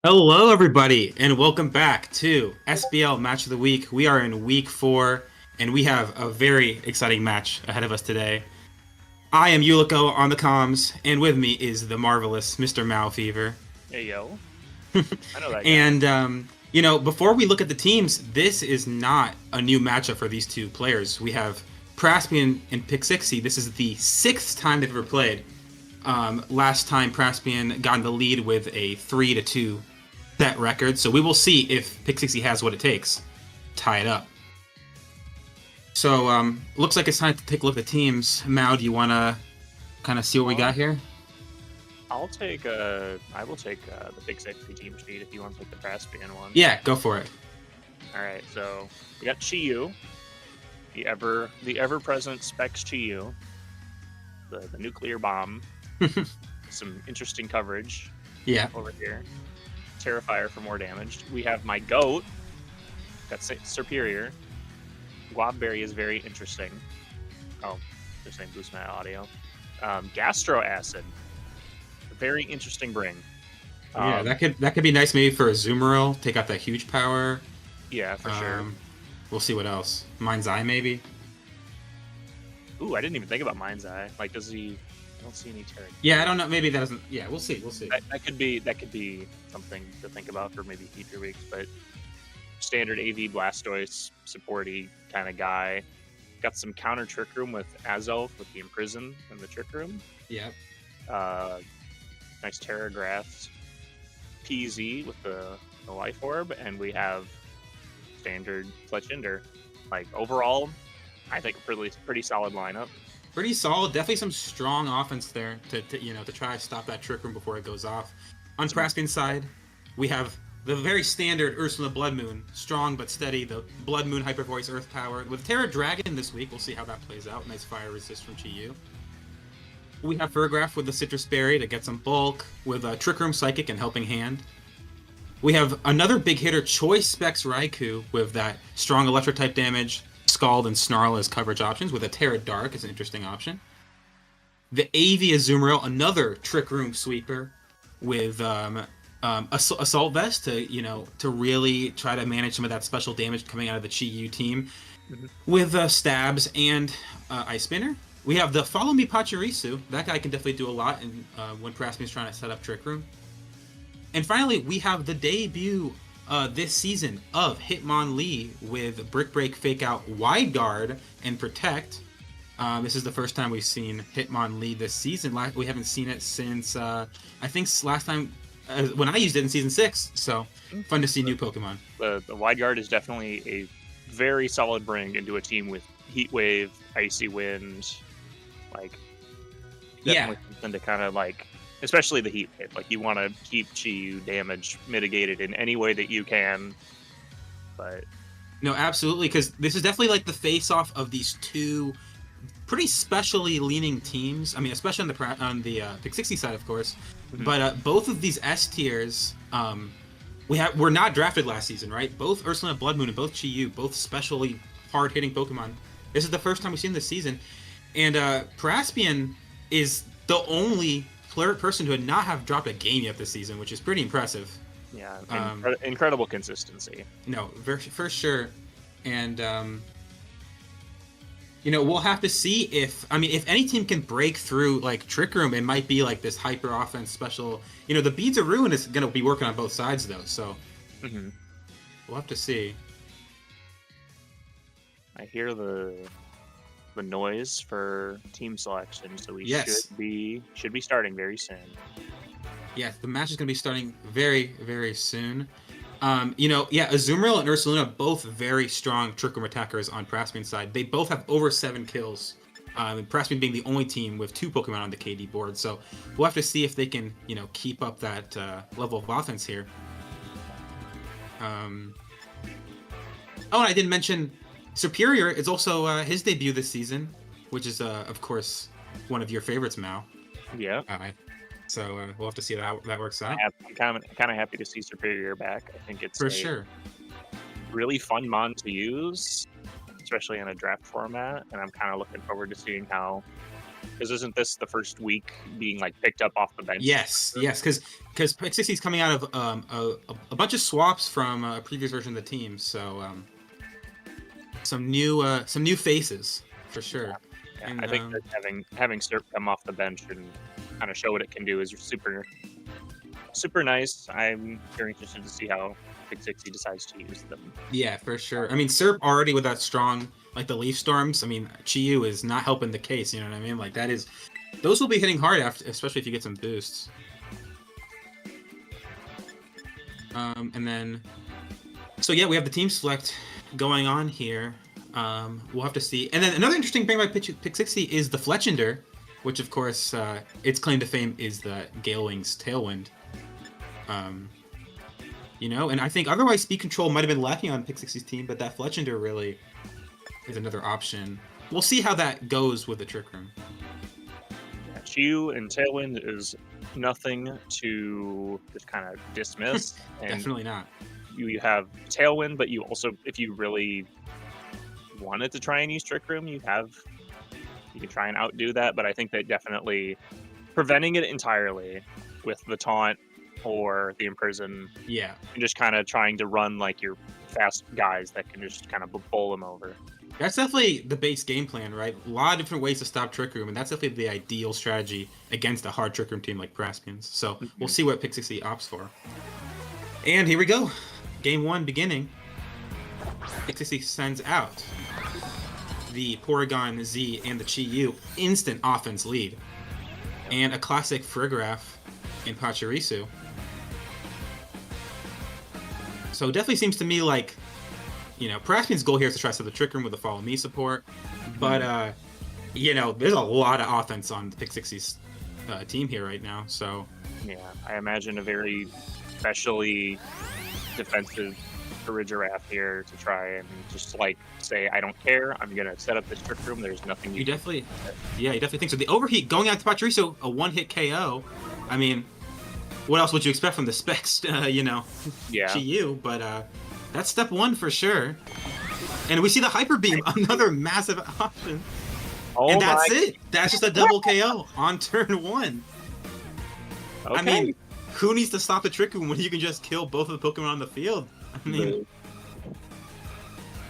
Hello, everybody, and welcome back to SBL Match of the Week. We are in week 4, and we have a very exciting match ahead of us today. I am Yuliko on the comms, and with me is the marvelous Mr. Malfever. Hey, yo. I know that guy. And, before we look at the teams, this is not a new matchup for these two players. We have Praspian and Pixixy. This is the 6th time they've ever played. Last time Praspian got in the lead with a 3-2 set record, so we will see if Pixixy has what it takes to tie it up. So, looks like it's time to take a look at the teams. Mao, do you want to kind of see what we got here? I will take the Pixixy team sheet if you want to take the Praspian one. Yeah, go for it. All right, so we got Chiyu, the ever-present Specs Chiyu, the nuclear bomb. Some interesting coverage. Yeah. Over here. Terrifier for more damage. We have my goat. Got Superior. Guavberry is very interesting. Oh, they're saying boost my audio. Gastro Acid. Very interesting bring. Yeah, that could be nice maybe for a Zoomeril. Take out that huge power. Yeah, for sure. We'll see what else. Mind's Eye maybe. Ooh, I didn't even think about Mind's Eye. Like, does he? I don't see any turret. Yeah, I don't know. Maybe that doesn't. Yeah, we'll see. That could be something to think about for maybe future weeks. But standard AV Blastoise supporty kind of guy. Got some counter Trick Room with Azelf with the Imprison in the Trick Room. Yep. Nice Terragrass PZ with the Life Orb, and we have standard Fletchinder. Like, overall, I think a pretty solid lineup. Pretty solid. Definitely some strong offense there to try to stop that Trick Room before it goes off. On Praspian's side, we have the very standard Ursula Blood Moon, strong but steady. The Blood Moon Hyper Voice Earth Power with Terra Dragon this week. We'll see how that plays out. Nice fire resist from Chiyu. We have Furgraph with the Citrus Berry to get some bulk with a Trick Room Psychic and Helping Hand. We have another big hitter, Choice Specs Raikou, with that strong Electric type damage, Scald and Snarl as coverage options, with a Terra Dark as an interesting option. The AV Azumarill, another Trick Room sweeper with Assault Vest to really try to manage some of that special damage coming out of the Chiyu team, with Stabs and Ice Spinner. We have the Follow Me Pachirisu. That guy can definitely do a lot when Praspian's trying to set up Trick Room. And finally, we have the debut this season of Hitmonlee with Brick Break, Fake Out, Wide Guard, and Protect. This is the first time we've seen Hitmonlee this season. We haven't seen it since, I think last time when I used it in Season 6. So, fun to see new Pokemon. The Wide Guard is definitely a very solid bring into a team with Heat Wave, Icy Wind. Like, definitely something to kind of like, especially the Heat Wave. Like, you want to keep Chiyu damage mitigated in any way that you can. But no, absolutely, because this is definitely like the face-off of these two pretty specially leaning teams. I mean, especially on the Pixixy side, of course. But both of these S tiers, were not drafted last season, right? Both Ursula Blood Moon and both Chiyu, both specially hard-hitting Pokemon. This is the first time we've seen this season. And Praspian is the only person to not have dropped a game yet this season, which is pretty impressive. Yeah, incredible consistency. No, for sure. And, we'll have to see if any team can break through, like, Trick Room, it might be, like, this hyper offense special. The Beads of Ruin is going to be working on both sides, though, so we'll have to see. I hear the noise for team selection, so we should be starting very soon. Yeah, the match is going to be starting very, very soon. Azumarill and Ursaluna, both very strong Trick Room attackers on Praspian's side. They both have over 7 kills. And Praspian being the only team with 2 Pokemon on the KD board. So we'll have to see if they can, keep up that level of offense here. And I didn't mention Superior is also his debut this season, which is, of course, one of your favorites, Mao. Yeah. So we'll have to see how that works out. I'm kind of happy to see Superior back. I think it's for sure really fun mon to use, especially in a draft format. And I'm kind of looking forward to seeing how Because isn't this the first week being like picked up off the bench? Yes, because Pixixy's coming out of a bunch of swaps from a previous version of the team, so some new faces for sure. Yeah, And, I think that having Serp come off the bench and kind of show what it can do is super nice. I'm very interested to see how Pixixy decides to use them. Yeah, for sure. I mean, Serp already with that strong, like the Leaf Storms. I mean, Chi-Yu is not helping the case. You know what I mean? Like those will be hitting hard after, especially if you get some boosts. And then, so yeah, we have the team select going on here. We'll have to see. And then another interesting thing about Pixixy is the Fletchender, which of course its claim to fame is the Galewing's Tailwind. You know, and I think otherwise speed control might have been lacking on Pixixy's team, but that Fletchender really is another option. We'll see how that goes with the Trick Room. Yeah, Chi-Yu and Tailwind is nothing to just kind of dismiss. And Definitely not. You have Tailwind, but you also, if you really wanted to try and use Trick Room, you can try and outdo that. But I think that definitely preventing it entirely with the taunt or the imprison, Yeah, and just kind of trying to run like your fast guys that can just kind of bowl them over. that's definitely the base game plan, right? A lot of different ways to stop Trick Room, and that's definitely the ideal strategy against a hard Trick Room team like Praspians. So we'll see what Pixixy opts for. And here we go. Game 1 beginning. Pixixy sends out the Porygon Z and the Chi-Yu. Instant offense lead. And a classic Farigiraf in Pachirisu. So it definitely seems to me like, you know, Praspian's goal here is to try to set the Trick Room with a Follow Me support. But, you know, there's a lot of offense on Pixixy's team here right now. So Yeah, I imagine a very specially defensive Farigiraf here to try and just like say, I don't care, I'm gonna set up this Trick Room, there's nothing you definitely, yeah, you definitely think so. The Overheat going out to Pachirisu, a one-hit KO. I mean, what else would you expect from the specs, you know, Yeah. Chi-Yu, but that's step 1 for sure. And we see the Hyper Beam, another massive option. Oh, And that's it. That's just a double KO on turn 1. Okay. I mean, who needs to stop the Trick Room when you can just kill both of the Pokemon on the field? I mean,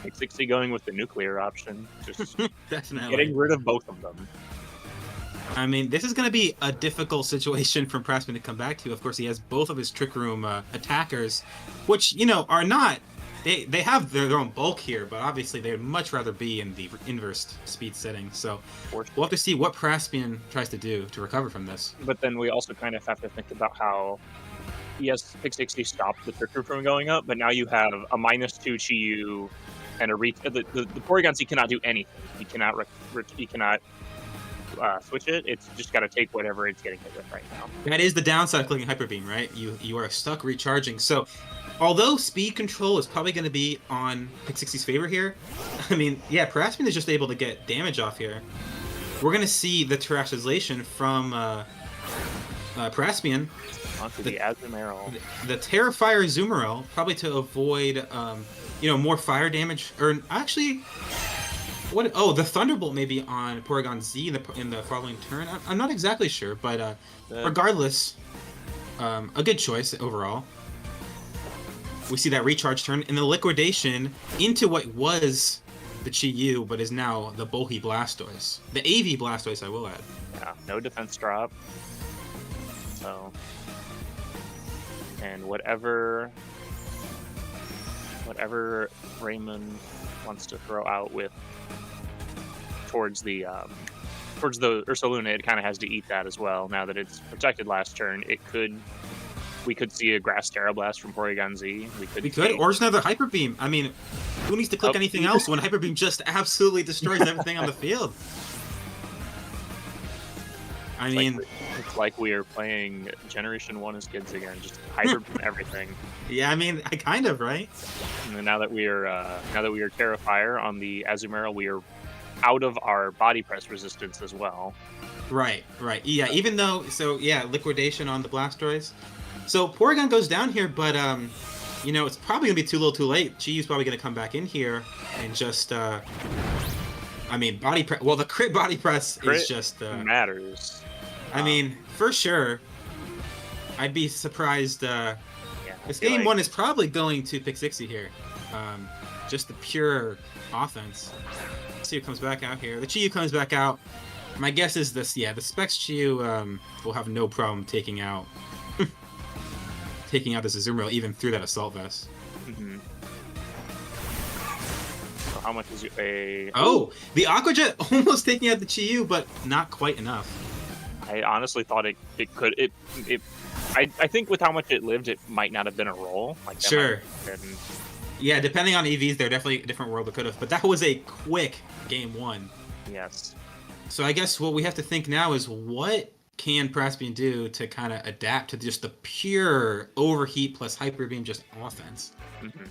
Pixixy going with the nuclear option, just definitely. getting rid of both of them. I mean, this is going to be a difficult situation for Praspian to come back to. Of course, he has both of his Trick Room attackers, which, you know, are not... They have their own bulk here, but obviously they'd much rather be in the inverse speed setting. So we'll have to see what Praspian tries to do to recover from this. But then we also kind of have to think about how, yes, Pixixy stopped the Trick Room from going up, but now you have a -2 Chi-Yu and the Porygon Z cannot do anything. He cannot switch it. It's just got to take whatever it's getting hit with right now. That is the downside of clicking Hyper Beam, right? You are stuck recharging. So, although speed control is probably going to be on Pixixy's favor here, I mean, yeah, Praspian is just able to get damage off here. We're going to see the Terastallization from Praspian. Onto the Azumarill. The Terrifier Azumarill, probably to avoid, you know, more fire damage. Or actually... What? Oh, the Thunderbolt maybe on Porygon Z in the following turn. I'm not exactly sure, but regardless, a good choice overall. We see that recharge turn and the liquidation into what was the Chi-Yu, but is now the Bulky Blastoise. The AV Blastoise, I will add. Yeah, no defense drop. So, and whatever Raymond wants to throw out with towards the Ursaluna, it kind of has to eat that as well. Now that it's protected last turn, we could see a Grass Terra Blast from Porygon Z. We could, or just another Hyper Beam. I mean, who needs to click anything else when Hyper Beam just absolutely destroys everything on the field? I mean, it's like we are playing Generation 1 as kids again, just Hyper Beam everything. Yeah, I mean, kind of, right? And then now that we are Terra Fire on the Azumarill, we are out of our body press resistance as well. Right. Yeah, even though, so yeah, liquidation on the Blastoise. So Porygon goes down here, but you know, it's probably gonna be too little too late. Chi-Yu's probably gonna come back in here and just I mean, body press. Well, the crit body press Crit is just. matters. I mean, for sure. I'd be surprised. Yeah, This game one is probably going to Pixixy here. Just the pure offense. Let's see who comes back out here. The Chiyu comes back out. My guess is this. Yeah, the Specs Chiyu will have no problem taking out taking out this Azumarill even through that Assault Vest. Mm-hmm. So how much is a? Oh, the Aqua Jet almost taking out the Chiyu, but not quite enough. I honestly thought it could. I think with how much it lived, it might not have been a roll. Like that Sure. might have been, Yeah, depending on EVs, they're definitely a different world that could have. But that was a quick game one. yes. So I guess what we have to think now is what can Praspian do to kind of adapt to just the pure overheat plus hyper beam just offense? Mm-hmm.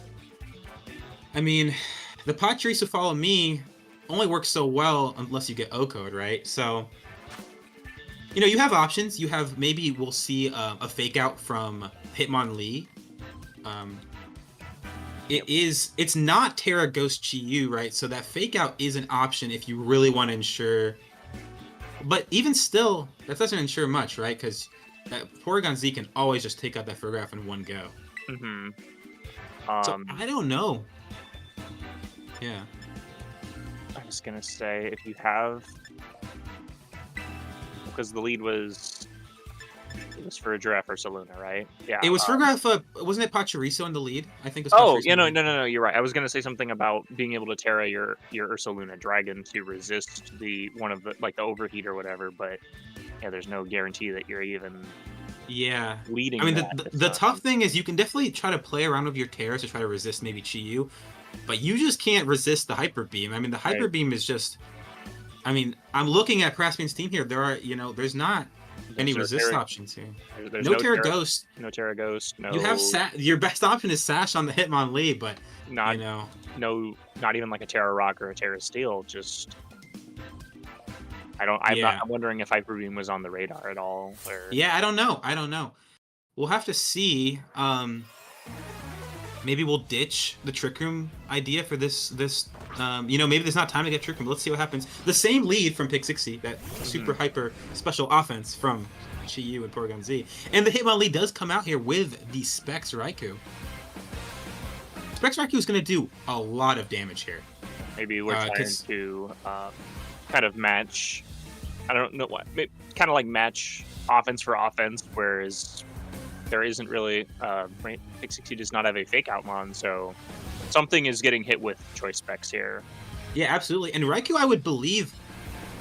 I mean, the Pachirisu Follow Me only works so well unless you get O-Code, right? So, you know, you have options. You have, maybe we'll see a fake out from Hitmonlee. It's not Terra Ghost Chiyu, right? So that fake out is an option if you really want to ensure. But even still, that doesn't ensure much, right? Because Porygon Z can always just take out that Fergraph in one go. Mm-hmm. So I don't know. Yeah. I was gonna say if you have, because the lead was for a Giraffe or Saluna, right? Yeah. It was Fergraph. Wasn't it Pachirisu in the lead? I think it was. Oh, Pachirisu yeah, in the no, lead. you're right. I was gonna say something about being able to Terra your Ursaluna Dragon to resist the one of the like the overheat or whatever, but yeah, there's no guarantee that you're even Yeah. leading. I mean, that the tough thing is you can definitely try to play around with your Terras to try to resist maybe Chiyu, but you just can't resist the Hyper Beam. I mean, the Hyper Beam is just. I mean, I'm looking at Praspian's team here. There are, there's not any resist options here. There's no Terra Ghost. No Terra Ghost. No. You have your best option is Sash on the Hitmonlee, but not not even like a Terra Rock or a Terra Steel. Just I'm wondering if Hyper Beam was on the radar at all. Or... Yeah, I don't know. We'll have to see. Maybe we'll ditch the Trick Room idea for this. Maybe there's not time to get Trick Room. Let's see what happens. The same lead from Pixixy, that super hyper special offense from Chiyu and Porygon Z. And the Hitmonlee does come out here with the Specs Raikou. Specs Raikou is going to do a lot of damage here. Maybe we're trying to kind of match, I don't know what, kind of like match offense for offense, whereas there isn't really, Pixixy does not have a fake out mon, so something is getting hit with choice specs here. Yeah, absolutely. And Raikou, I would believe,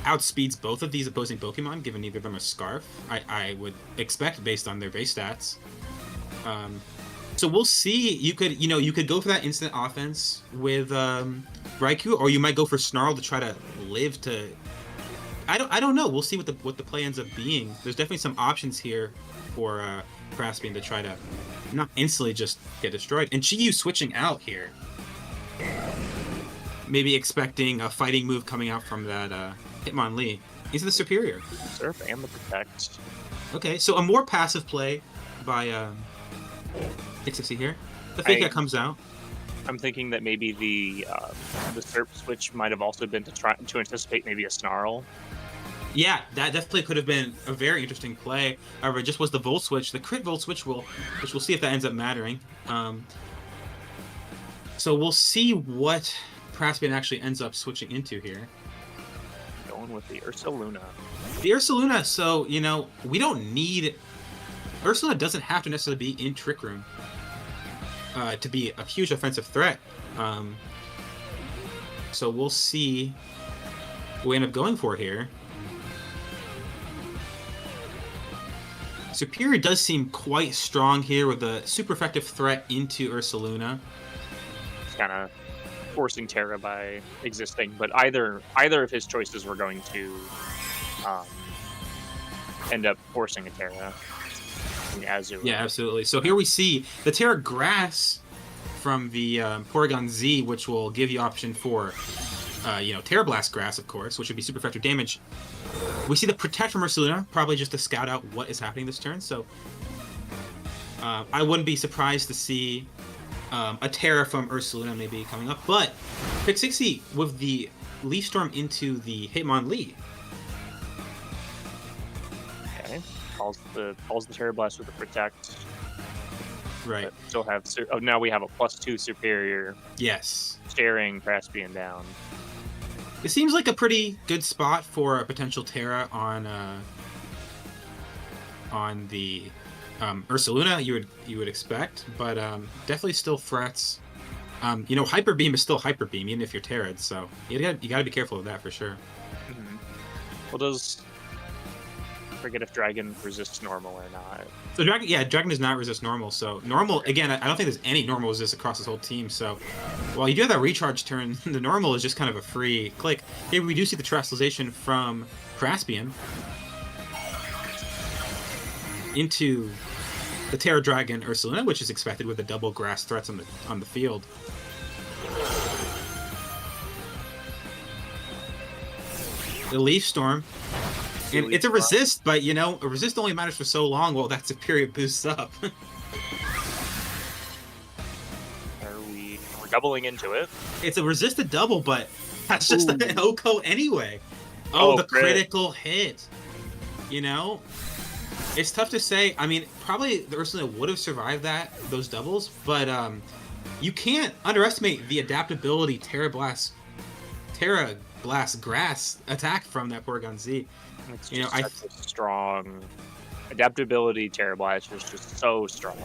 outspeeds both of these opposing Pokemon, given neither of them a Scarf. I would expect based on their base stats. So we'll see. You could go for that instant offense with Raikou, or you might go for Snarl to try to live to. I don't know. We'll see what the play ends up being. There's definitely some options here for Praspian to try to not instantly just get destroyed. And Chiyu switching out here. Maybe expecting a fighting move coming out from that Hitmonlee. He's the superior. Surf and the Protect. Okay, so a more passive play by Pixixy here. The fake out comes out. I'm thinking that maybe the Surf switch might have also been to try to anticipate maybe a Snarl. Yeah, that definitely could have been a very interesting play. However, it just was the Volt Switch. The crit Volt Switch which we'll see if that ends up mattering. So we'll see what Praspian actually ends up switching into here. Going with the Ursaluna. The Ursaluna, so, we don't need... Ursaluna doesn't have to necessarily be in Trick Room to be a huge offensive threat. So we'll see what we end up going for here. Superior does seem quite strong here with a super effective threat into Ursaluna. It's kind of forcing Terra by existing, but either of his choices were going to end up forcing a Terra. Azure. Yeah, absolutely. So here we see the Terra Grass from the Porygon Z, which will give you option for, Terra Blast Grass, of course, which would be super effective damage. We see the Protect from Ursaluna, probably just to scout out what is happening this turn. So I wouldn't be surprised to see a Terra from Ursaluna maybe coming up. But Pixixy, with Leaf Storm into the Hitmonlee. Okay. Calls the Terra Blast with the Protect. Right. But still have now we have a +2 superior. Yes. Staring Praspian down. It seems like a pretty good spot for a potential Terra on the Ursaluna. You would expect, but definitely still threats. You know, Hyper Beam is still Hyper Beam, even if you're Terra'd, so you gotta be careful of that for sure. Mm-hmm. Well, I forget if Dragon resists normal or not. So Dragon does not resist normal. So normal, again, I don't think there's any normal resist across this whole team. So while you do have that recharge turn, the normal is just kind of a free click. Here we do see the Terastallization from Praspian into the Terra Dragon Ursaluna, which is expected with the double grass threats on the field. The Leaf Storm. And it's a resist, but you know, a resist only matters for so long while that superior boosts up. We're doubling into it. It's a resisted double, but that's just an OHKO anyway. Oh, the critical hit. You know? It's tough to say. I mean, probably the Ursaluna would have survived those doubles, but you can't underestimate the adaptability Terra Blast Grass attack from that Porygon Z. It's just strong adaptability. Terra Blast is just so strong.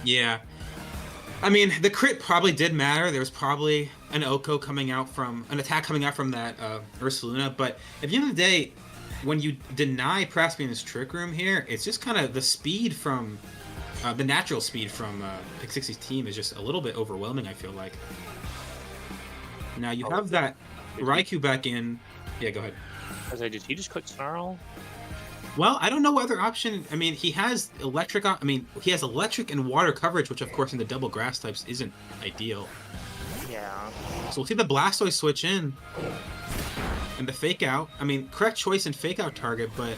Yeah. I mean, the crit probably did matter. There was probably an OHKO coming out from an attack coming out from that Ursaluna, but at the end of the day, when you deny Praspian's Trick Room here, it's just kind of the speed from the natural speed from Pixixy's team is just a little bit overwhelming, I feel like. Now you have that Raikou back in. Yeah, go ahead. Did he just click Snarl? Well, I don't know what other option. I mean, he has electric. I mean, he has electric and water coverage, which of course in the double grass types isn't ideal. Yeah. So we'll see the Blastoise switch in, and the Fake Out. I mean, correct choice in Fake Out target, but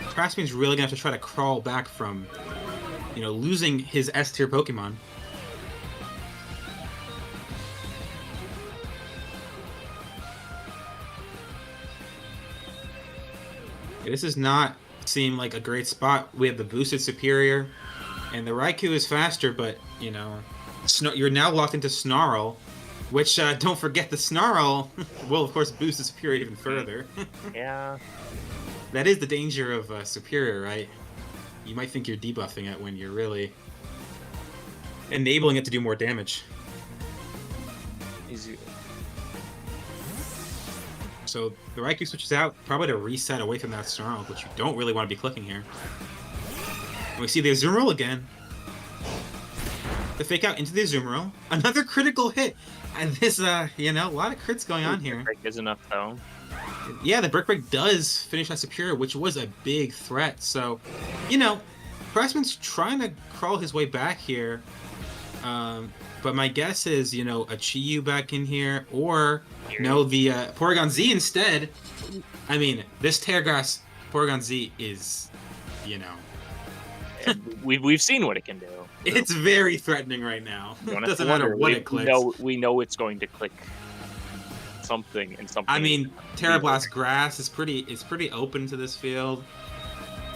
Praspian's really gonna have to try to crawl back from, you know, losing his S tier Pokemon. This does not seem like a great spot. We have the boosted superior, and the Raikou is faster, but, you know, you're now locked into Snarl, which, don't forget, the Snarl will, of course, boost the superior even further. Yeah. That is the danger of superior, right? You might think you're debuffing it when you're really enabling it to do more damage. Easy. So the Raikou switches out, probably to reset away from that Snarl, which you don't really want to be clicking here. And we see the Azumarill again. The Fake Out into the Azumarill. Another critical hit! And this, you know, a lot of crits going on here. Brick Break is enough, though. Yeah, the Brick Break does finish that Superior, which was a big threat. So, you know, Praspian's trying to crawl his way back here. But my guess is, you know, a Chi-Yu back in here, or no, the Porygon Z instead. I mean, this Terragrass Porygon Z is, you know, we've seen what it can do. It's very threatening right now. It doesn't matter what it clicks. We know it's going to click something and something. I mean, Terra Blast Grass is pretty open to this field.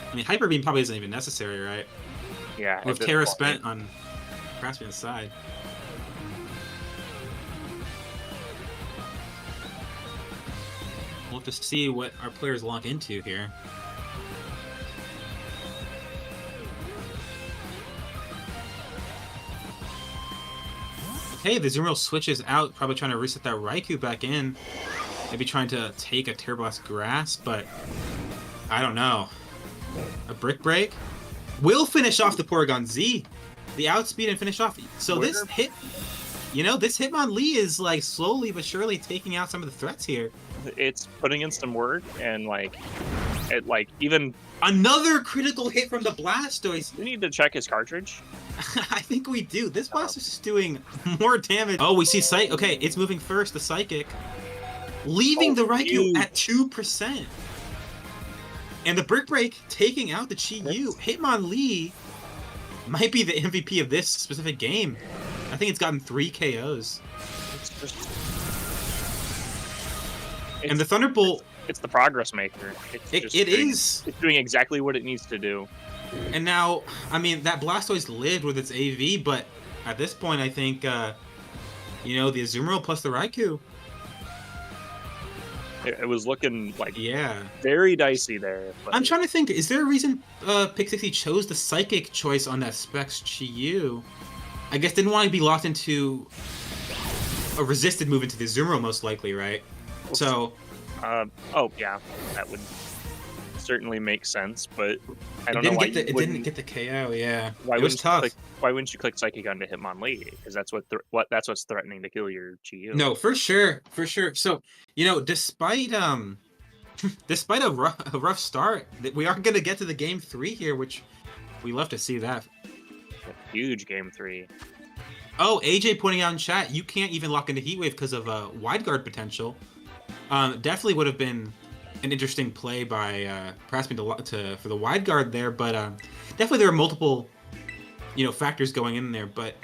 I mean, Hyper Beam probably isn't even necessary, right? Yeah. With Terra spent on Praspian's side. We'll have to see what our players lock into here. Okay, the Azumarill switches out, probably trying to reset that Raikou back in. Maybe trying to take a Terra Blast Grass, but I don't know. A Brick Break will finish off the Porygon Z. The outspeed and finish off. So this hit, you know, this Hitmonlee is like slowly but surely taking out some of the threats here. It's putting in some work, and even another critical hit from the Blastoise. We need to check his cartridge. I think we do. This Blastoise is doing more damage. Oh, we see Psychic. Okay, it's moving first, the Psychic. Leaving the Raikou at 2%. And the Brick Break taking out the Chi-Yu. Hitmonlee might be the MVP of this specific game. I think it's gotten 3 KOs. And the Thunderbolt... It's the progress maker. It is. It's doing exactly what it needs to do. And now, I mean, that Blastoise lived with its AV, but at this point, I think, you know, the Azumarill plus the Raikou. It was looking like yeah, very dicey there. But... I'm trying to think, is there a reason Pixixy chose the Psychic choice on that Specs Chi-Yu? I guess didn't want to be locked into a resisted move into the Azumarill, most likely, right? So... oh, yeah, that would certainly make sense, but I don't know why it didn't get the KO, yeah. Why it was tough. Why wouldn't you click Psychic onto Hitmonlee? Because that's that's what's threatening to kill your Chi-Yu. No, for sure. So, you know, despite despite a rough start, we are going to get to the game 3 here, which we love to see that. A huge game 3. Oh, AJ pointing out in chat, you can't even lock into Heat Wave because of wide guard potential. Definitely would have been an interesting play by Praspian for the wide guard there, but definitely there are multiple, you know, factors going in there. But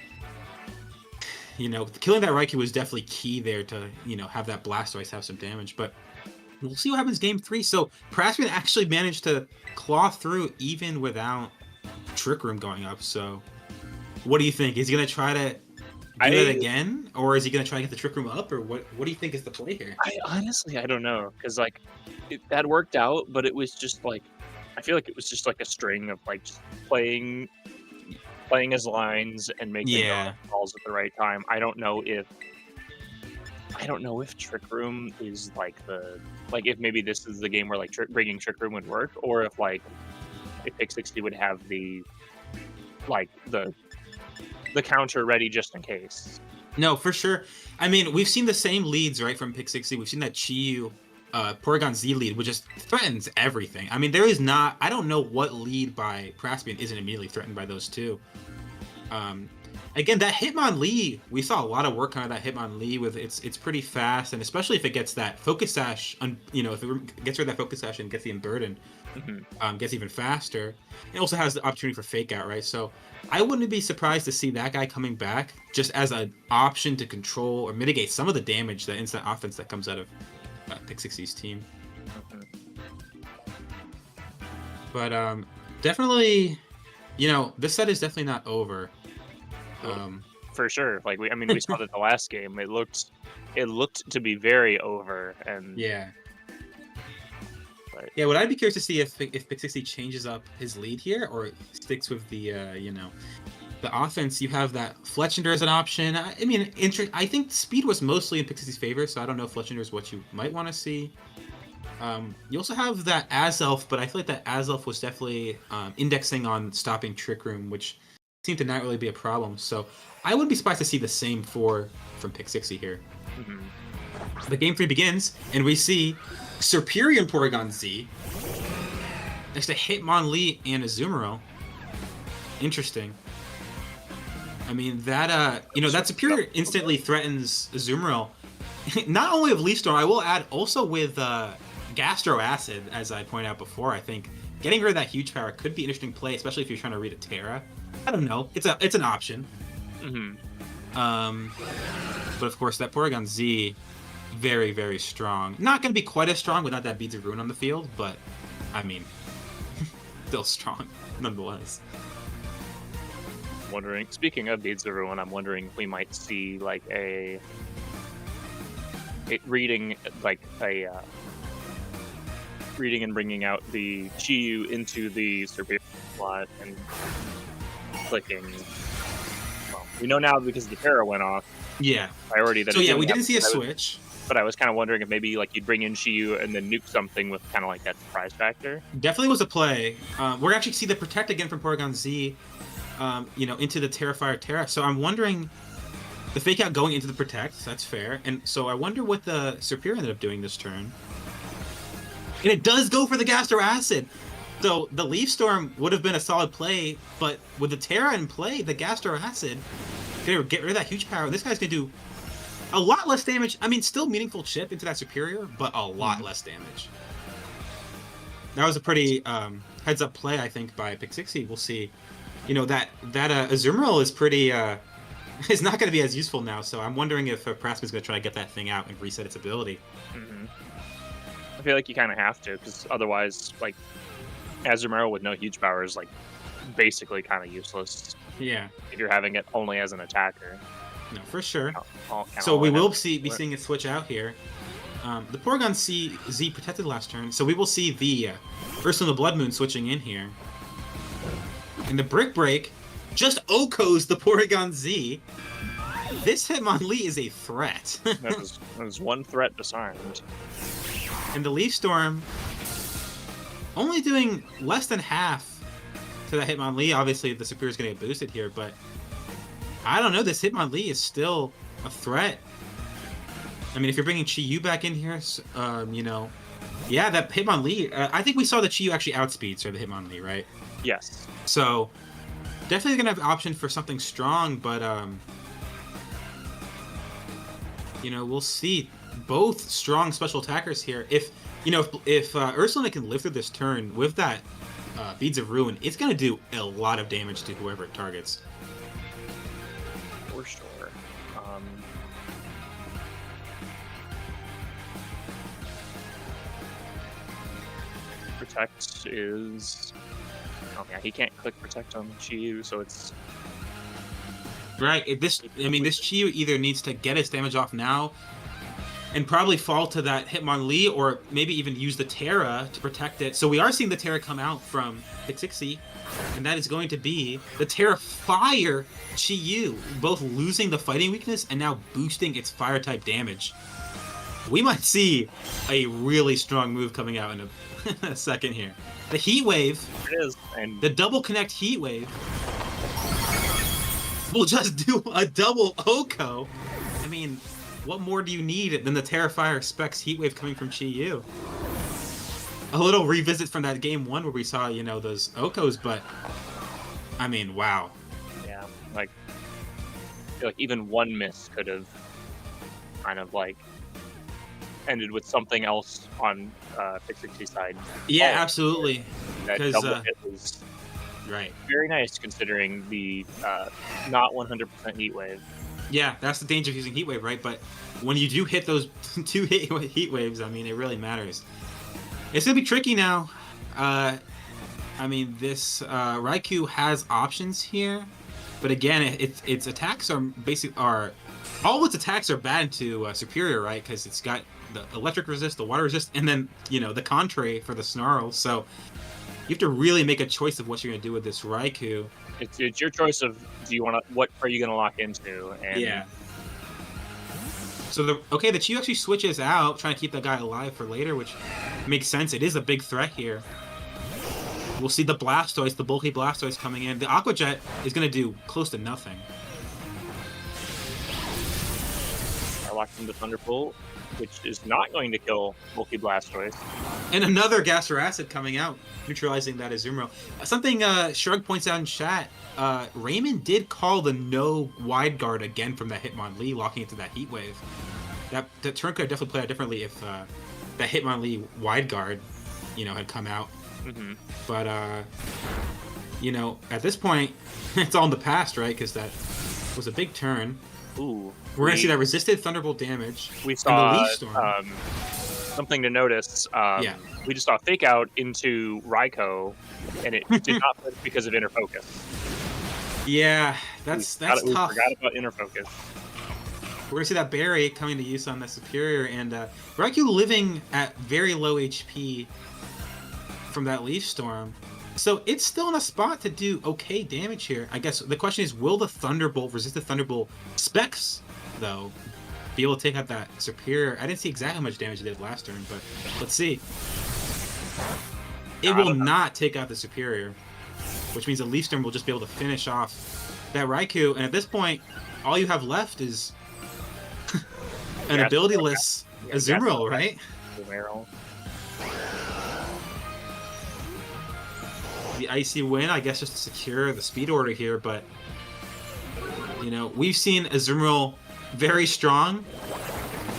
you know, killing that Raikou was definitely key there to, you know, have that Blastoise have some damage. But we'll see what happens game 3. So Praspian actually managed to claw through even without Trick Room going up. So what do you think? Is he gonna try to do that again, or is he gonna try to get the Trick Room up, or what do you think is the play here? I don't know, because like that worked out, but it was just like, I feel like it was just like a string of like just playing his lines and making calls at the right time. I don't know if Trick Room is like if maybe this is the game where like bringing Trick Room would work, or if Pixixy would have the counter ready just in case. No, for sure. I mean, we've seen the same leads, right, from Pixixy. We've seen that Chi-Yu, Porygon Z lead, which just threatens everything. I mean, there is not... I don't know what lead by Praspian isn't immediately threatened by those two. Again, that Hitmonlee, we saw a lot of work on that Hitmonlee with it's pretty fast, and especially if it gets that Focus Sash, you know, if it gets rid of that Focus Sash and gets the Unburden, gets even faster. It also has the opportunity for Fake Out, right? So I wouldn't be surprised to see that guy coming back just as an option to control or mitigate some of the damage, that instant offense that comes out of Pixixy's team. But definitely, you know, this set is definitely not over. For sure. Like we saw that the last game. It looked to be very over, and yeah. Yeah, what I'd be curious to see if Pixixy changes up his lead here or sticks with the you know, the offense. You have that Fletchinder as an option. I mean, I think speed was mostly in Pixixy's favor, so I don't know if Fletchinder is what you might want to see. You also have that Azelf, but I feel like that Azelf was definitely indexing on stopping Trick Room, which seemed to not really be a problem. So I wouldn't be surprised to see the same from Pixixy here. The game 3 begins, and we see Serperior and Porygon Z next to Hitmonlee and Azumarill. Interesting. I mean, that you know, that Serperior instantly threatens Azumarill. Not only with Leaf Storm, I will add also with Gastro Acid, as I pointed out before. I think getting rid of that huge power could be an interesting play, especially if you're trying to read a Terra. I don't know. It's an option. But of course, that Porygon Z, very, very strong. Not going to be quite as strong without that Beads of Ruin on the field, but I mean, still strong nonetheless. Speaking of Beads of Ruin, I'm wondering if we might see like reading and bringing out the Chi-Yu into the Serperior slot and clicking. Well, we know now because the Terra went off. Yeah. Priority that. So yeah, we didn't see a switch. But I was kind of wondering if maybe like you'd bring in Chi-Yu and then nuke something with kind of like that surprise factor. Definitely was a play. We're actually see the Protect again from Porygon Z, you know, into the Terrifier Terra. So I'm wondering, the Fake Out going into the Protect, that's fair. And so I wonder what the Serperior ended up doing this turn. And it does go for the Gastro Acid. So the Leaf Storm would have been a solid play, but with the Terra in play, the Gastro Acid, gonna get rid of that huge power. This guy's gonna do a lot less damage. I mean, still meaningful chip into that Serperior, but a lot less damage. That was a pretty heads-up play, I think, by Pixixy. We'll see. You know, that Azumarill is pretty... is not going to be as useful now, so I'm wondering if Praspian's going to try to get that thing out and reset its ability. I feel like you kind of have to, because otherwise, like, Azumarill with no huge power is like basically kind of useless Yeah, if you're having it only as an attacker. no, for sure. And So all we it will has be to seeing it switch out here. The Porygon Z protected last turn, so we will see the Ursula the Blood Moon switching in here. And the Brick Break just OHKOs the Porygon Z. This Hitmonlee is a threat. that is one threat disarmed. And the Leaf Storm only doing less than half to that Hitmonlee. Obviously, the Superior is going to get boosted here, but I don't know. This Hitmonlee is still a threat. I mean, if you're bringing Chi-Yu back in here, you know, yeah, that Hitmonlee. I think we saw the Chi-Yu actually outspeed the Hitmonlee, right? Yes. So definitely gonna have option for something strong, but you know, we'll see. Both strong special attackers here. If you know, if Ursula can live through this turn with that Beads of Ruin, it's gonna do a lot of damage to whoever it targets. For sure. Protect is... Oh yeah, he can't click Protect on Chi-Yu, so it's... Right. This Chi-Yu either needs to get its damage off now and probably fall to that Hitmonlee, or maybe even use the Terra to protect it. So we are seeing the Terra come out from Pixixy, and that is going to be the Terra Fire Chi-Yu, both losing the fighting weakness and now boosting its fire type damage. We might see a really strong move coming out in a second here. The Heat Wave, It is, and the double connect Heat Wave, will just do a double OHKO. I mean, what more do you need than the Terrifier Specs Heat Wave coming from Chi-Yu? A little revisit from that game 1 where we saw, you know, those OHKOs, but I mean, wow. yeah, like, I feel like even one miss could have kind of like ended with something else on Pixixy's side. Yeah, absolutely. That 'Cause, double hit was Right. very nice considering the not 100% heat wave. Yeah, that's the danger of using Heat Wave, right? But when you do hit those 2 Heat Waves, I mean, it really matters. It's going to be tricky now. I mean, this Raikou has options here, but again, its attacks are all its attacks are bad to Superior, right? Because it's got the electric resist, the water resist, and then, you know, the contrary for the Snarl. So you have to really make a choice of what you're going to do with this Raikou. It's your choice of what are you going to lock into? And Yeah. So the Chi actually switches out, trying to keep that guy alive for later, which makes sense. It is a big threat here. We'll see the Blastoise, the bulky Blastoise coming in. The Aqua Jet is going to do close to nothing. I locked into Thunderbolt, which is not going to kill bulky Blastoise. And another Gaster Acid coming out, neutralizing that Azumarill. Something Shrug points out in chat, Raymond did call the no wide guard again from that Hitmonlee, locking into that Heat Wave. That turn could have definitely played out differently if that Hitmonlee wide guard, you know, had come out. Mm-hmm. But, you know, at this point, it's all in the past, right? Because that was a big turn. Ooh. We're going to see that resisted Thunderbolt damage. We and saw the Leaf Storm. something to notice. Yeah. We just saw Fake Out into Raikou, and it did not work because of Inner Focus. Yeah, that's tough. We forgot about Inner Focus. We're going to see that Berry coming to use on the Superior, and Raikou living at very low HP from that Leaf Storm. So it's still in a spot to do okay damage here. I guess the question is, will the Thunderbolt, resisted Thunderbolt specs, though, be able to take out that Superior? I didn't see exactly how much damage it did last turn, but let's see. It will not take out the Superior, which means the Leaf Storm will just be able to finish off that Raikou. And at this point, all you have left is an ability-less Azumarill, right? Azumarill. The Icy Wind, I guess, just to secure the speed order here, but you know, we've seen Azumarill very strong,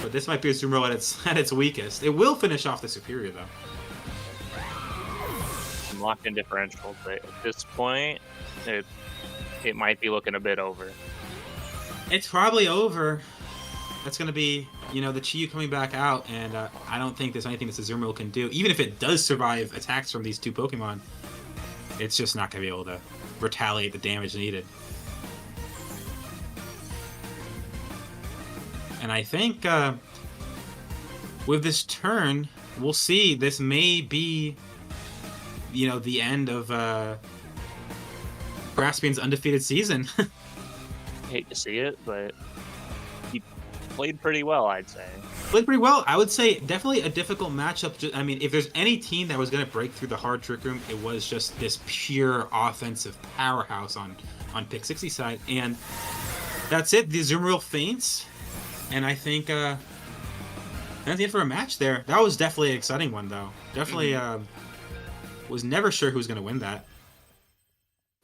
but this might be Azumarill at its weakest. It will finish off the Superior, though. I'm locked in differential, but at this point, it might be looking a bit over. It's probably over. That's going to be you know, the Chiyu coming back out, and I don't think there's anything that Azumarill can do. Even if it does survive attacks from these two Pokemon, it's just not going to be able to retaliate the damage needed. And I think with this turn, we'll see. This may be, you know, the end of Praspian's undefeated season. Hate to see it, but he played pretty well, I'd say. Played pretty well. I would say definitely a difficult matchup. I mean, if there's any team that was going to break through the hard Trick Room, it was just this pure offensive powerhouse on Pixixy side. And that's it. The Azumarill faints. And I think that's the end for a match there. That was definitely an exciting one, though. Definitely was never sure who was going to win that.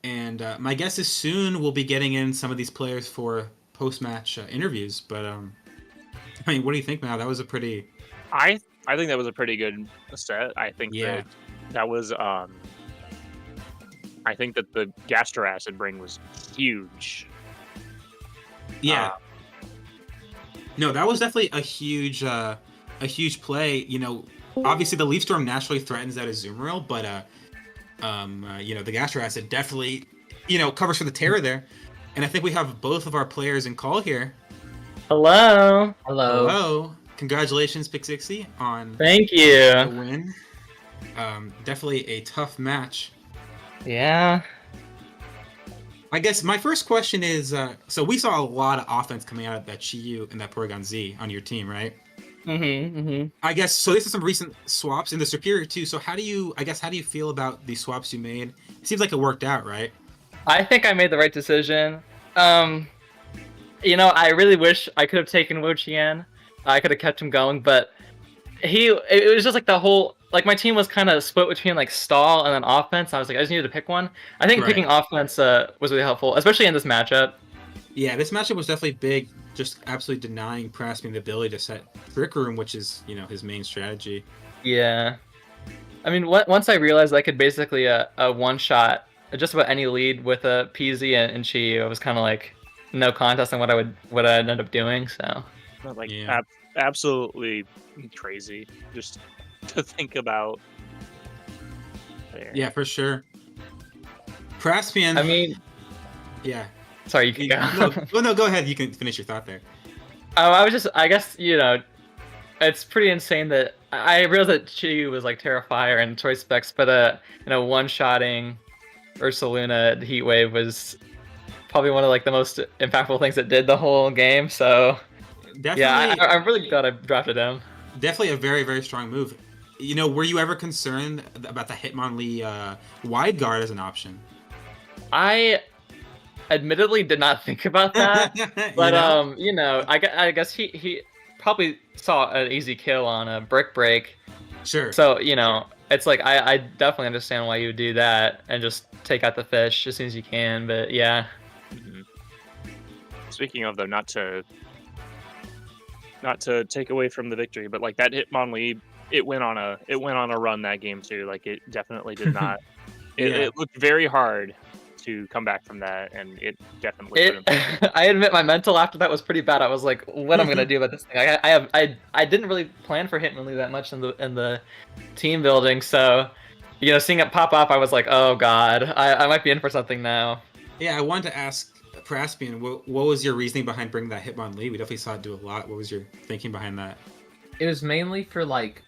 And my guess is soon we'll be getting in some of these players for post-match interviews. But, I mean, what do you think, Mal? That was a pretty... I think that was a pretty good set. I think that was... I think that the Gastro Acid bring was huge. Yeah. No, that was definitely a huge play. You know, obviously the Leaf Storm naturally threatens that Azumarill, but you know, the Gastro Acid definitely, you know, covers for the terror there. And I think we have both of our players in call here. Hello. Hello. Congratulations, Pixixy, on Thank you. the win. Definitely a tough match. Yeah. I guess my first question is, so we saw a lot of offense coming out of that Chiyu and that Porygon Z on your team, right? I guess, so this is some recent swaps in the Superior too, so how do you feel about the swaps you made? It seems like it worked out, right? I think I made the right decision. You know, I really wish I could have taken Wu-Chien. I could have kept him going, but it was just like the whole, like my team was kind of split between like stall and then offense. I was like, I just needed to pick one. I think picking offense was really helpful, especially in this matchup. Yeah, this matchup was definitely big, just absolutely denying Praspian the ability to set Trick Room, which is, you know, his main strategy. Yeah. I mean, once I realized I could basically a one-shot just about any lead with a PZ and Chiyu, it was kind of like no contest on what I'd end up doing, so. Like, absolutely crazy just to think about. There. Yeah, for sure. Praspian. I mean, yeah. Sorry, you can go. No, go ahead. You can finish your thought there. I guess, you know, it's pretty insane that I realized that Chiyu was like Terrifier and Choice Specs, but you know, one-shotting Ursaluna Heat Wave was probably one of like the most impactful things that did the whole game. So definitely, yeah, I'm really glad I drafted him. Definitely a very, very strong move. You know, were you ever concerned about the Hitmonlee wide guard as an option? I admittedly did not think about that, but you know, I guess he probably saw an easy kill on a Brick Break. Sure. So, you know, it's like I definitely understand why you would do that and just take out the fish as soon as you can. But yeah. Speaking of though, not to take away from the victory, but like that Hitmonlee, it went on a run that game too. Like it definitely did not. It looked very hard to come back from that, and it definitely. I admit my mental after that was pretty bad. I was like, "What am I gonna do about this thing?" I didn't really plan for Hitmonlee that much in the team building, so you know, seeing it pop up, I was like, "Oh God, I might be in for something now." Yeah, I wanted to ask Praspian, what was your reasoning behind bringing that Hitmonlee? We definitely saw it do a lot. What was your thinking behind that? It was mainly for like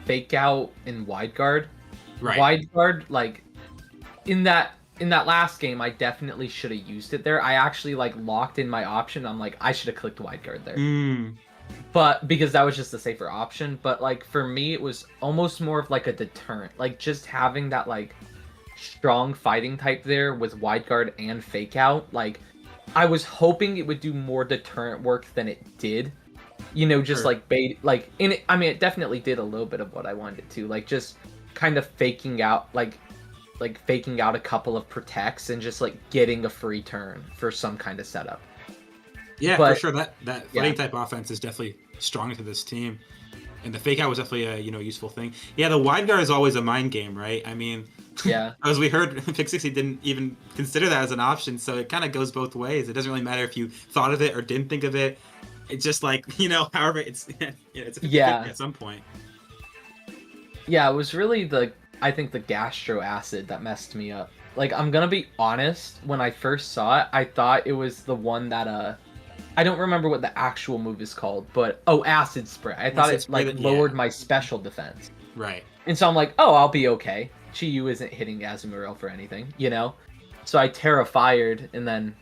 fake out and wide guard. Right. Wide guard, like in that last game, I definitely should have used it there. I actually like locked in my option. I'm like, I should have clicked wide guard there. But because that was just the safer option. But like for me, it was almost more of like a deterrent. Like just having that like strong fighting type there with wide guard and fake out. Like I was hoping it would do more deterrent work than it did. You know, just like bait, like in it. I mean, it definitely did a little bit of what I wanted it to. Like just kind of faking out, like faking out a couple of protects and just like getting a free turn for some kind of setup. Yeah, but, for sure. That fighting type offense is definitely strong to this team, and the fake out was definitely a useful thing. Yeah, the wide guard is always a mind game, right? I mean, yeah. As we heard, Pixixy didn't even consider that as an option, so it kind of goes both ways. It doesn't really matter if you thought of it or didn't think of it. It's just like, however, it's it's a 50 Yeah. at some point. Yeah, it was really I think the gastro acid that messed me up. Like, I'm gonna be honest, when I first saw it, I thought it was the one that I don't remember what the actual move is called, but acid spray. I thought Acid it spray, like yeah. lowered my special defense. Right. And so I'm like, oh, I'll be okay. Chiyu isn't hitting Azumarill for anything, So I Terra Fired, and then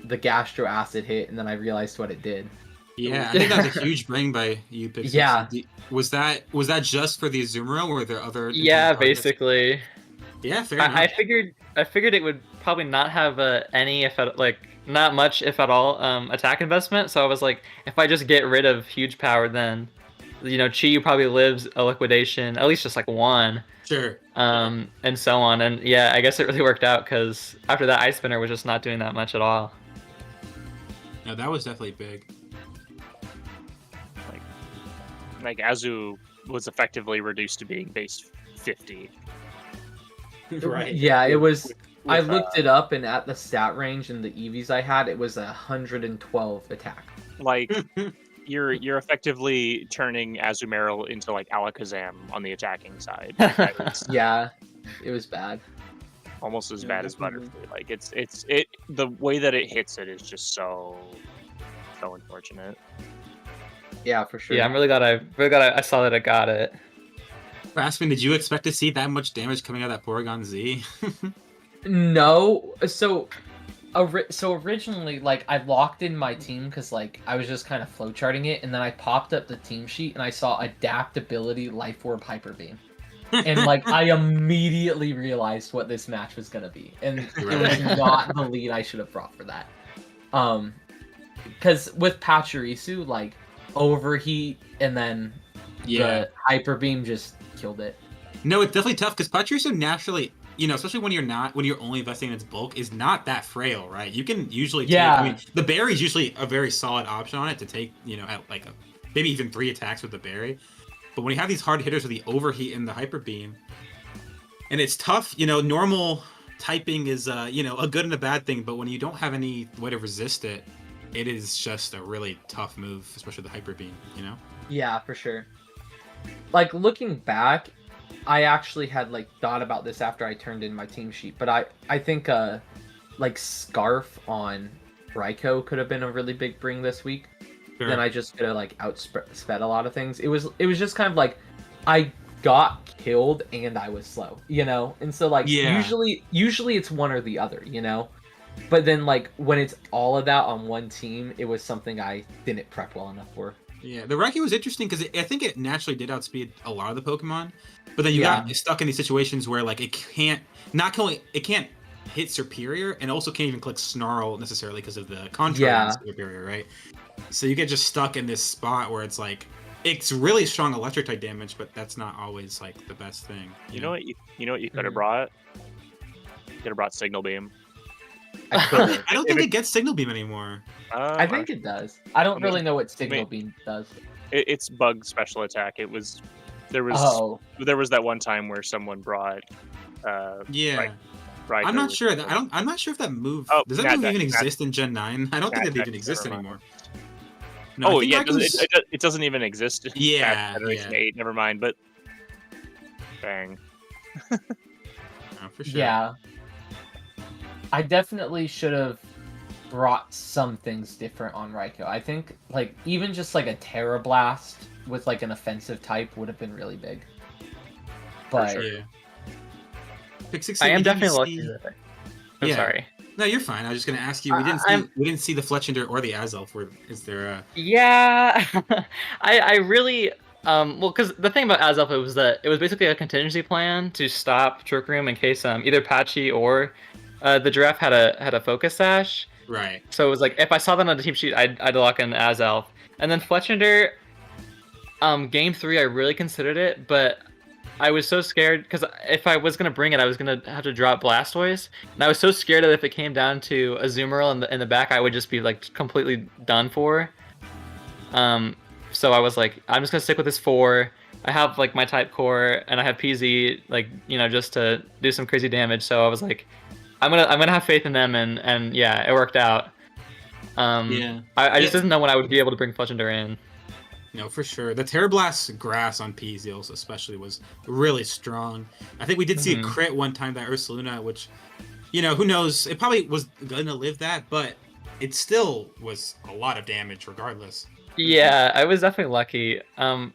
the gastro acid hit, and then I realized what it did. Yeah, I think that was a huge bring by you, Pixixy. Yeah. Was that just for the Azumarill, or were there other? Yeah, targets? basically. Yeah, fair enough. I figured it would probably not have any, if at, like not much, if at all, attack investment. So I was like, if I just get rid of huge power, then Chiyu probably lives a liquidation, at least just like one. Sure. And so on. And yeah, I guess it really worked out because after that, Ice Spinner was just not doing that much at all. No, that was definitely big. Like Azu was effectively reduced to being base 50. Right. Yeah, it was. I with, looked it up, and at the stat range and the EVs I had, it was 112 attack. Like you're effectively turning Azumarill into like Alakazam on the attacking side. It's Yeah, it was bad. almost as Yeah, bad as definitely. Butterfree. Like it's the way that it hits it is just so unfortunate. Yeah, for sure. Yeah, I'm really glad I saw that I got it. Praspian, did you expect to see that much damage coming out of that Porygon Z? No, so originally, like, I locked in my team because, like, I was just kind of flowcharting it, and then I popped up the team sheet and I saw Adaptability Life Orb Hyper Beam. And, like, I immediately realized what this match was gonna be, and it was not the lead I should have brought for that. Because with Pachirisu, like, Overheat and then the Hyper Beam just killed it. No, it's definitely tough because Pachirisu naturally, especially when you're only investing in its bulk, is not that frail, right? You can usually take, the berry is usually a very solid option on it to take, at like maybe even 3 attacks with the berry. But when you have these hard hitters with the Overheat and the Hyper Beam, and it's tough, normal typing is, a good and a bad thing, but when you don't have any way to resist it, it is just a really tough move, especially the Hyper Beam, Yeah, for sure. Like, looking back, I actually had, like, thought about this after I turned in my team sheet, but I think, like, Scarf on Raikou could have been a really big bring this week. Sure. Then I just could have, like, outsped a lot of things. It was just kind of like, I got killed and I was slow, And so, like, usually it's one or the other, But then, like, when it's all of that on one team, it was something I didn't prep well enough for. Yeah, the Raikou was interesting because I think it naturally did outspeed a lot of the Pokemon, but then you got stuck in these situations where, like, it can't hit Superior, and also can't even click Snarl necessarily because of the contrary Superior, right? So you get just stuck in this spot where it's like, it's really strong electric type damage, but that's not always like the best thing. You know what you could have brought? You could have brought Signal Beam. I I don't think it gets Signal Beam anymore. I think it does. I don't really know what Signal Beam does. It's bug special attack. There was that one time where someone brought Raikou I'm not sure that I'm not sure if that move does that move even exist in Gen 9? I don't think it even exists anymore. No, it doesn't even exist. Generation 8. Never mind. But bang. Oh, for sure. Yeah. I definitely should have brought some things different on Raikou. I think, like, even just like a Terra Blast with like an offensive type would have been really big. But sure. Pixixy, I am definitely lucky. I'm Yeah. sorry. No, you're fine. I was just gonna ask you. We didn't see the Fletchinder or the Azelf. Is there a? Yeah, I really well, because the thing about Azelf was that it was basically a contingency plan to stop Trick Room in case either Patchy or the Giraffe had a Focus Sash. Right. So it was like if I saw that on the team sheet, I'd lock in Azelf, and then Fletchinder. Game 3, I really considered it, but I was so scared because if I was gonna bring it, I was gonna have to drop Blastoise, and I was so scared that if it came down to Azumarill in the back, I would just be like completely done for. So I was like, I'm just gonna stick with this 4. I have like my Type Core, and I have PZ, like just to do some crazy damage. So I was like, I'm gonna have faith in them, and yeah, it worked out. Yeah. I just didn't know when I would be able to bring Fletchender in. No, for sure. The Terrablast grass on Peaseals especially was really strong. I think we did see a crit one time that Ursaluna, which, who knows? It probably was going to live that, but it still was a lot of damage regardless. Yeah, I was definitely lucky. I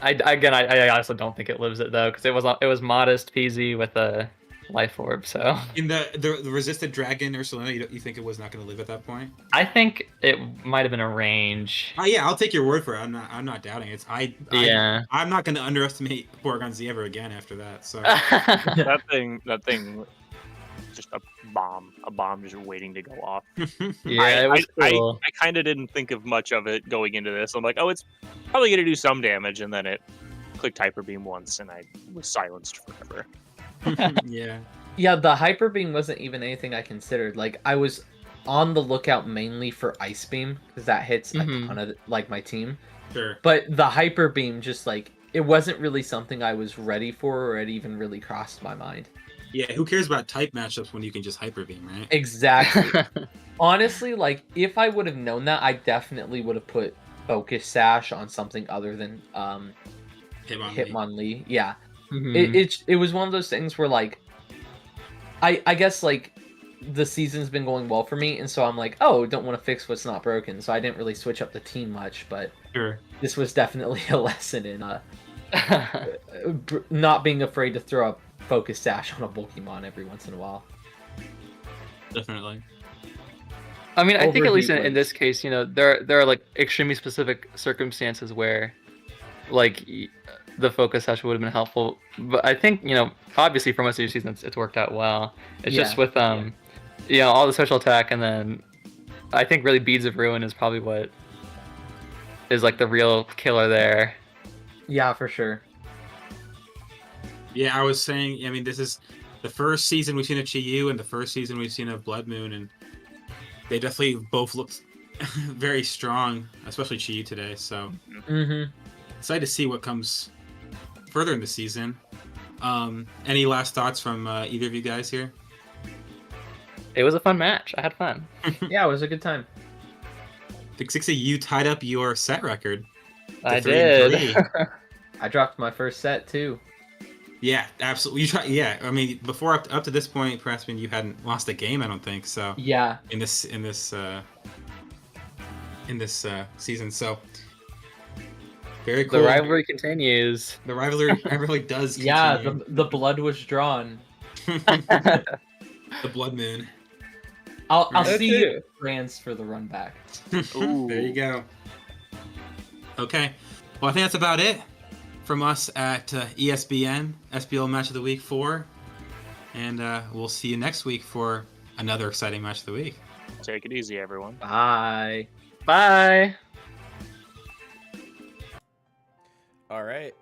honestly don't think it lives it though, because it was modest Peasy with a life orb. So in the resisted dragon Ursaluna, you think it was not going to live at that point? I think it might have been a range. Oh yeah, I'll take your word for it. I'm not doubting it. I'm not going to underestimate Porygon Z ever again after that. So that thing, just a bomb just waiting to go off. Yeah, it was cool. I kind of didn't think of much of it going into this. I'm like, oh, it's probably going to do some damage, and then it clicked Hyper Beam once, and I was silenced forever. Yeah, the Hyper Beam wasn't even anything I considered. Like, I was on the lookout mainly for Ice Beam, because that hits a ton of, like, my team. Sure. But the Hyper Beam just, like, it wasn't really something I was ready for, or it even really crossed my mind. Yeah, who cares about type matchups when you can just Hyper Beam, right? Exactly. Honestly, like, if I would have known that, I definitely would have put Focus Sash on something other than Hitmonlee. Yeah. It was one of those things where, like, I guess, like, the season's been going well for me, and so I'm like, oh, don't want to fix what's not broken, so I didn't really switch up the team much, but this was definitely a lesson in not being afraid to throw up Focus Sash on a Pokemon every once in a while. Definitely. I mean, I think at least in this case, there are like extremely specific circumstances where, like, the Focus Sash would have been helpful. But I think, obviously for most of your seasons, it's worked out well. It's just with all the special attack, and then I think really Beads of Ruin is probably what is like the real killer there. Yeah, for sure. Yeah, I was saying, I mean, this is the first season we've seen of Chi-Yu and the first season we've seen of Blood Moon, and they definitely both looked very strong, especially Chi-Yu today, so excited to see what comes further in the season. Any last thoughts from either of you guys here? It was a fun match. I had fun. Yeah, it was a good time. Pixixy, you tied up your set record. I did. I dropped my first set, too. Yeah, absolutely. You try. Yeah, I mean, before up to this point, Praspian, you hadn't lost a game, I don't think. So yeah, in this season, so very cool. The rivalry continues. The rivalry does continue. Yeah, the blood was drawn. The Blood Moon. I'll see you France for the run back. There you go. Okay, well, I think that's about it from us at ESBN, SBL Match of the Week 4. And we'll see you next week for another exciting Match of the Week. Take it easy, everyone. Bye. Bye. All right.